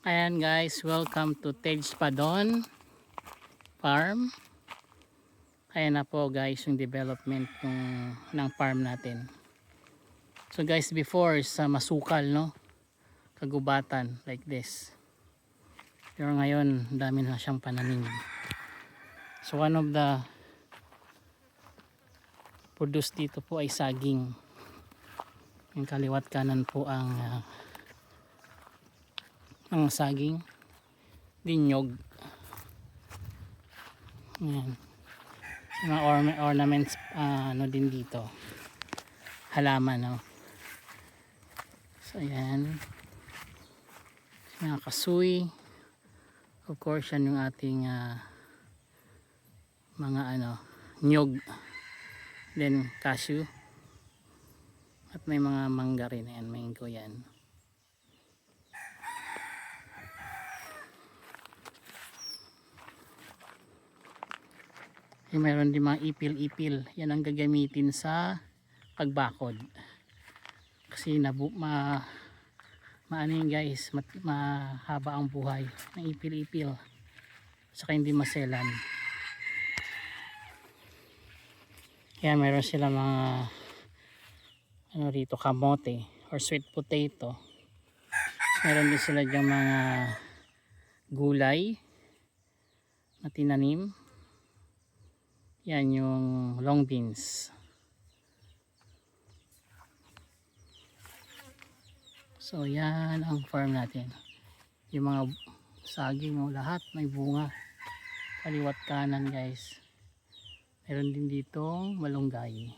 Ayan guys, welcome to Tej Padon Farm. Ayan na po guys yung development ng farm natin. So guys, before sa masukal, no, kagubatan like this. Pero ngayon dami na siyang pananim. So one of the produce dito po ay saging. Yung kaliwat kanan po ang saging, dinyog. Ayan. Mga ornaments ano din dito, halaman, no. So ayan, mga kasoy, of course yan yung ating mga nyog, then cashew, at may mga mangga rin. Ayan, mango yan. Mayroon din mga ipil-ipil, yan ang gagamitin sa pagbakod kasi maano yun guys, mahaba ang buhay ng ipil-ipil, saka hindi maselan. Kaya meron sila mga rito, kamote or sweet potato. Meron din sila dyan mga gulay na tinanim. Yan yung long beans. So yan ang farm natin. Yung mga saging, lahat may bunga. Kaliwat kanan guys. Meron din ditong malunggay.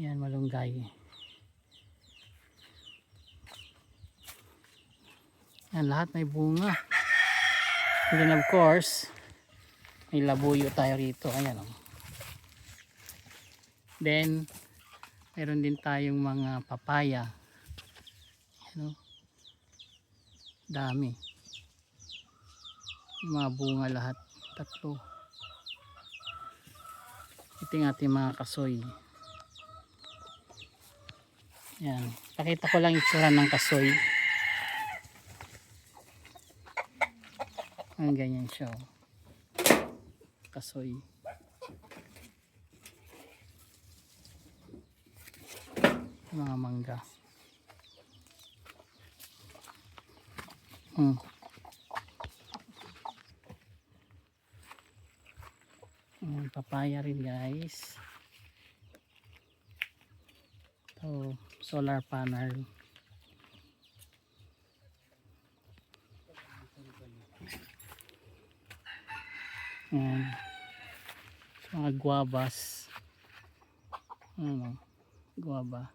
Yan, malunggay. Yan, lahat may bunga. And then of course, may labuyo tayo rito. Ayan, oh. Then meron din tayong mga papaya. Ayan, oh. Dami. Yung mga bunga lahat, tatlo. Ito yung ating mga kasoy. Ayan, pakita ko lang itsura ng kasoy. Ang ganyan siya, oh. Kasoy. Mga mangga. Papaya rin guys. Ito, solar panel. Ayan. Mga guavas. Guava.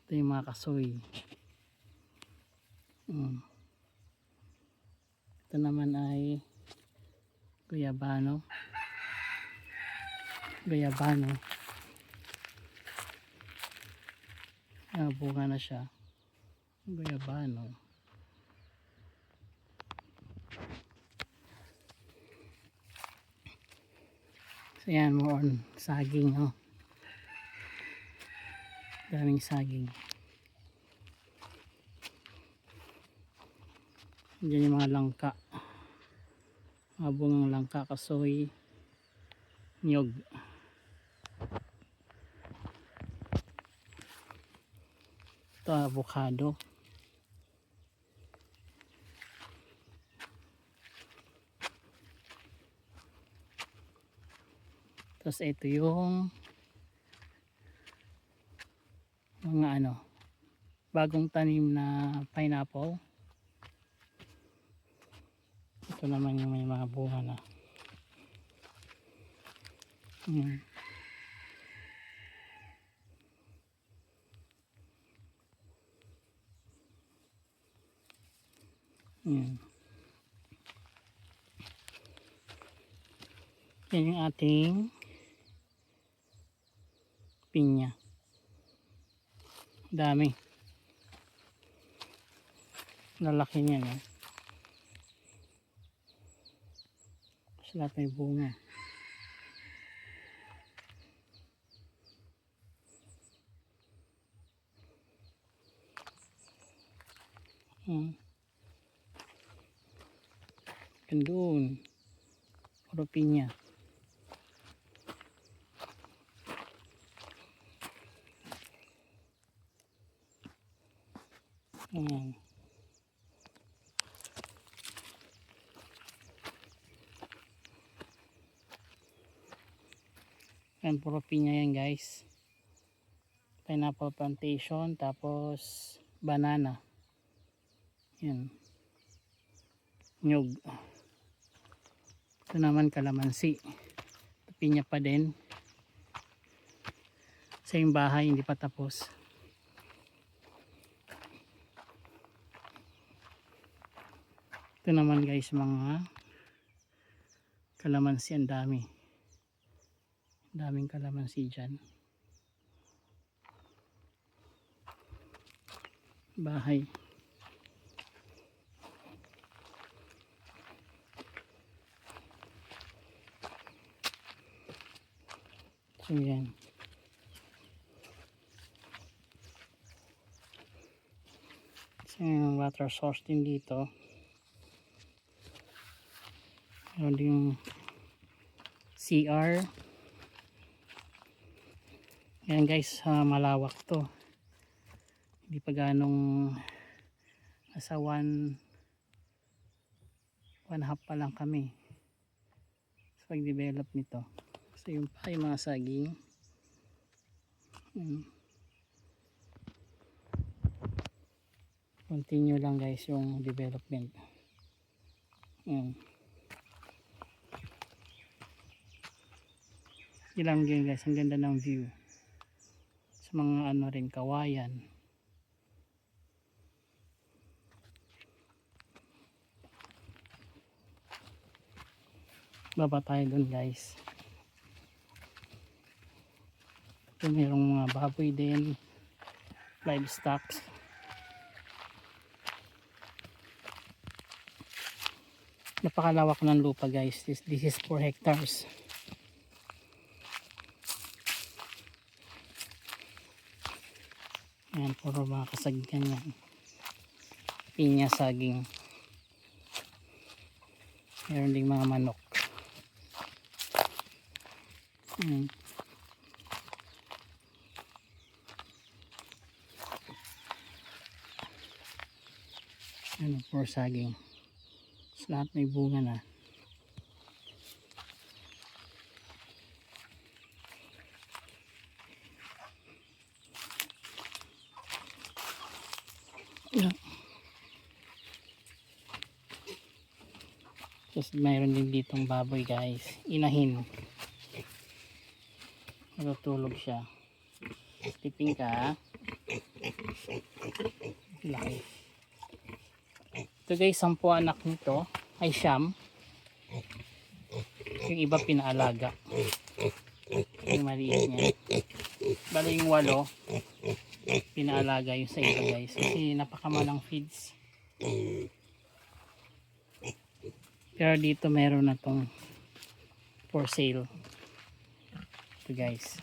Ito yung mga kasoy. Ito naman ay guyabano. Bunga na siya. Guyabano. So yan, more on saging, oh. Daming saging. Diyan yung mga langka. Mga bungang langka, kasoy, nyog. Ito, avocado. Tapos ito yung mga bagong tanim na pineapple. Ito naman yung may mga bunga na. Yan yung ating pinya. Dami. Lalaki niya, no? Kasi lahat may bunga. Doon. Puro pinya. Ayan. Ayan, puro pinya yan guys. Pineapple plantation, tapos banana. Yan. Nyug. Ito naman kalamansi. Pinya pa din. Sa yung bahay hindi pa tapos. Ito naman guys mga kalamansi, ang dami. Daming kalamansi dyan. Bahay. So yan. So yung water source din dito. Meron din yung CR. Yan guys, malawak to. Hindi pa ganong nasa 1.5 pa lang kami sa pag-develop nito. So yung pa yung mga saging. Continue lang guys yung development. Ilang yun guys, ang ganda ng view sa mga ano rin, kawayan. Baba tayo dun guys. Ito mayroong mga baboy din, livestock. Napakalawak ng lupa guys. This is 4 hectares. Ayan, puro mga kasagikan yan. Pinya, saging. Meron ding mga manok. Ano, puro saging. So, lahat may bunga na. Yeah. Tapos mayroon din ditong baboy guys, inahin. Natutulog siya. Tiping ka. Laki. Ito guys, 10 anak nito ay siyam. Yung iba pinaalaga. Yung maliit niya. Bali yung 8 pinaalaga yung sa iba guys. Kasi napakamalang feeds. Pero dito meron na tong for sale. Ito guys.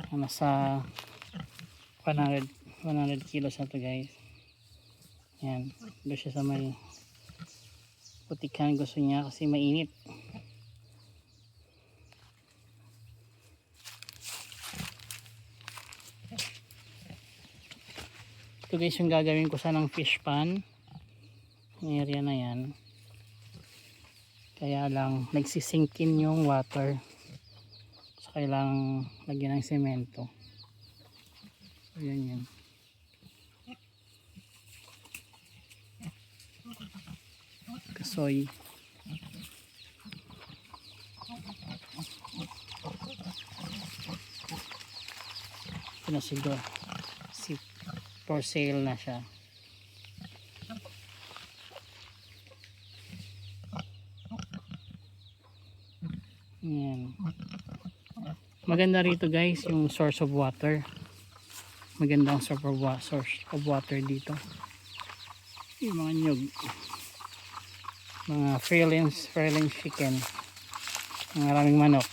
Nasa 100 kilos na to guys. Yan. Doon siya sa may putikan, gusto niya kasi mainit. Ito guys yung gagawin ko sa ng fish pan. Yung area na yan. Kaya lang nagsisinkin yung water. So kailangang lagyan ng semento. So yan. Kasoy. Ito na siguro. For sale na siya. Yan. Maganda rito guys yung source of water. Magandang source of water dito. Yung mga nyug, mga freelance chicken, maraming manok.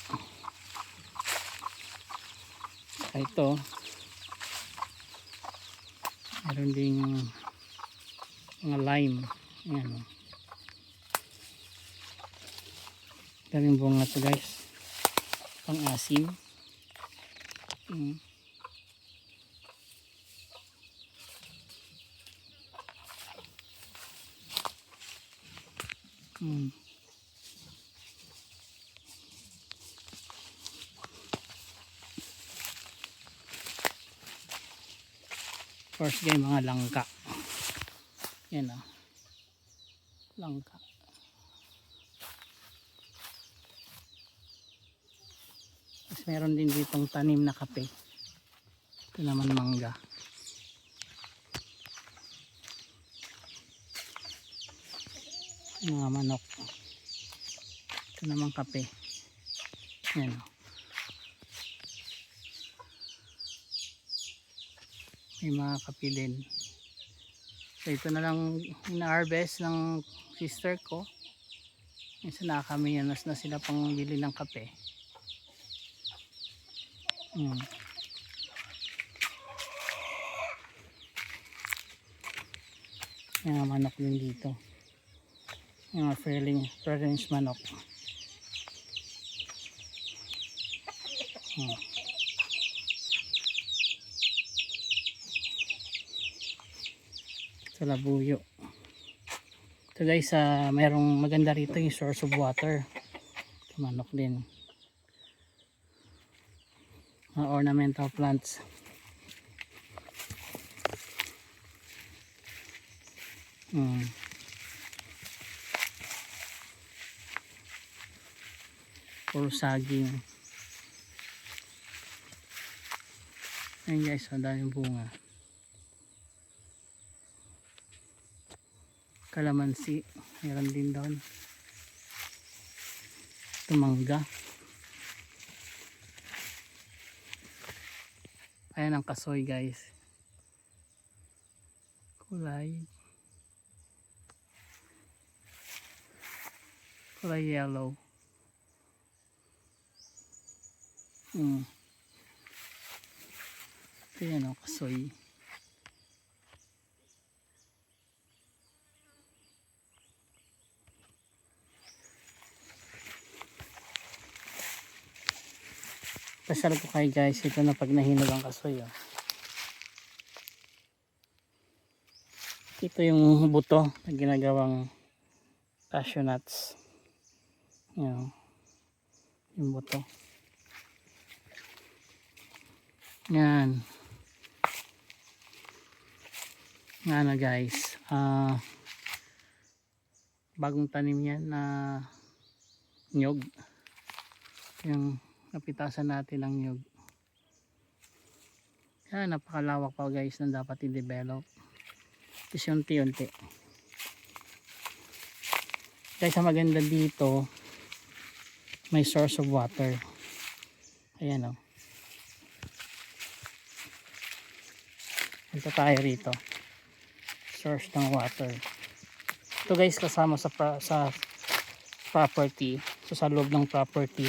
Ito meron ding mga lime. Ayan o. Daming bunga to guys. Pang asim. First game mga langka. Yan o. Langka. Tapos meron din ditong tanim na kape. Ito naman mangga. Mga manok. Ito naman kape. Yan o. May mga kape din. So ito na lang ina-harvest ng sister ko. Minsan nakakamiyanas na sila pang bili ng kape. May mga manok din dito. Mga French manok. Sa labuyo. Ito guys, mayroong maganda rito yung source of water. Manok din. Mga ornamental plants. Puro saging. Ayun guys, ang daming bunga. Kalamansi, meron din doon. Tumangga. Ayan ang kasoy guys. Kulay yellow. Ito yan o, kasoy. Pasal ko kayo guys, ito na pag nahinog ang kasoy o. Ito yung buto na ginagawang cashew nuts. Yan, yung buto. Yan. Nga na guys. Bagong tanim yan na nyog. Yung napitasan natin ng nyog. Yan, napakalawak pa guys na dapat i-develop. Kasi unti-unti. Guys, ang maganda dito, may source of water. Ayan o. Punta tayo rito. Source ng water. Ito guys, kasama sa property. So sa loob ng property,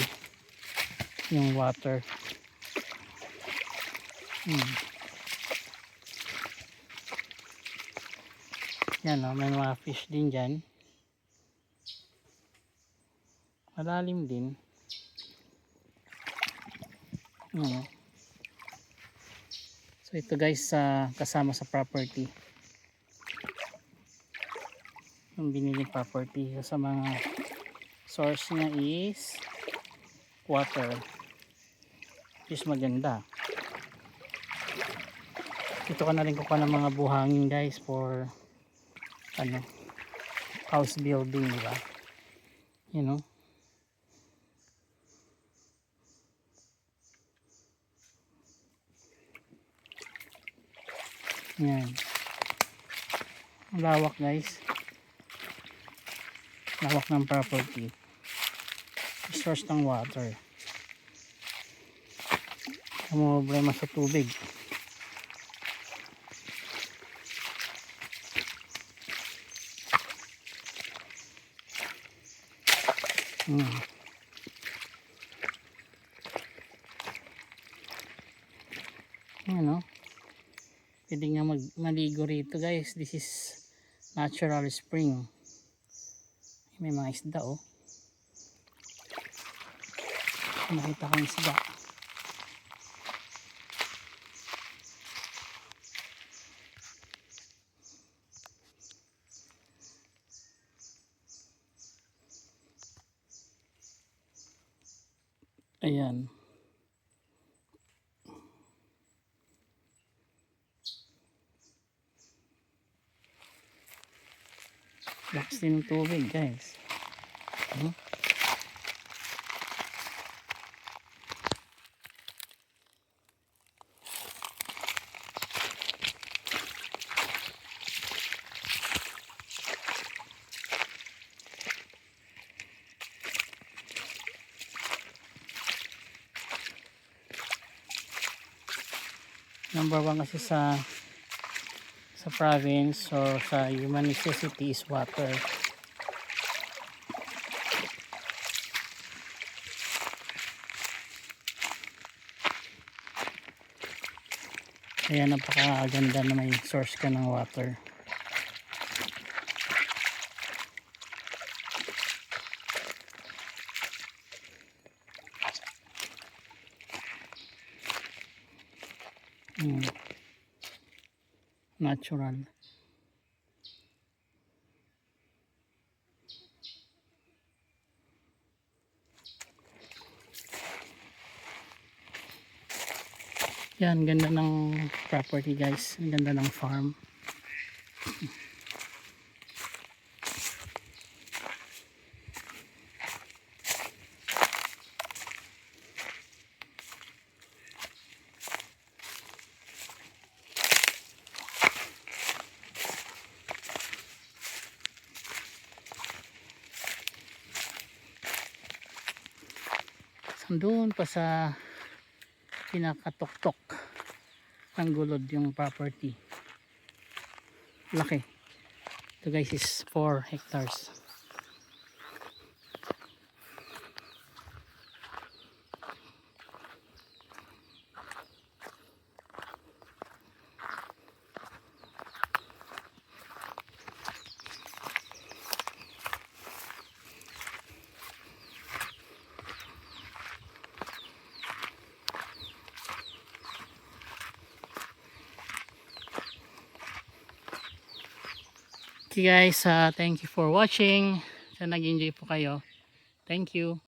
yung water. Yan o, may mga fish din dyan. Malalim din. So ito guys, kasama sa property. Yung binili property. So, sa mga source niya is water. Which is maganda. Dito ka na rin kukuha ng mga buhangin guys for house building, diba? You know? Yan. Lawak guys. Lawak ng property. Source ng water. Ang problema sa tubig. Ano? Pwede nga maligo rito guys. This is natural spring. May mga isda oh. Nakita ko yung isda. Ayan. Lakas din ng tubig guys. Number one kasi sa province or sa human necessity is water. Kaya napakaganda na may source ka ng water. Natural. Yan, ganda ng property guys. Ang ganda ng farm. Doon pa sa pinakatuktok ng gulod yung property. Laki. Ito guys is 4 hectares. Okay guys, thank you for watching. Sana nag-enjoy po kayo. Thank you.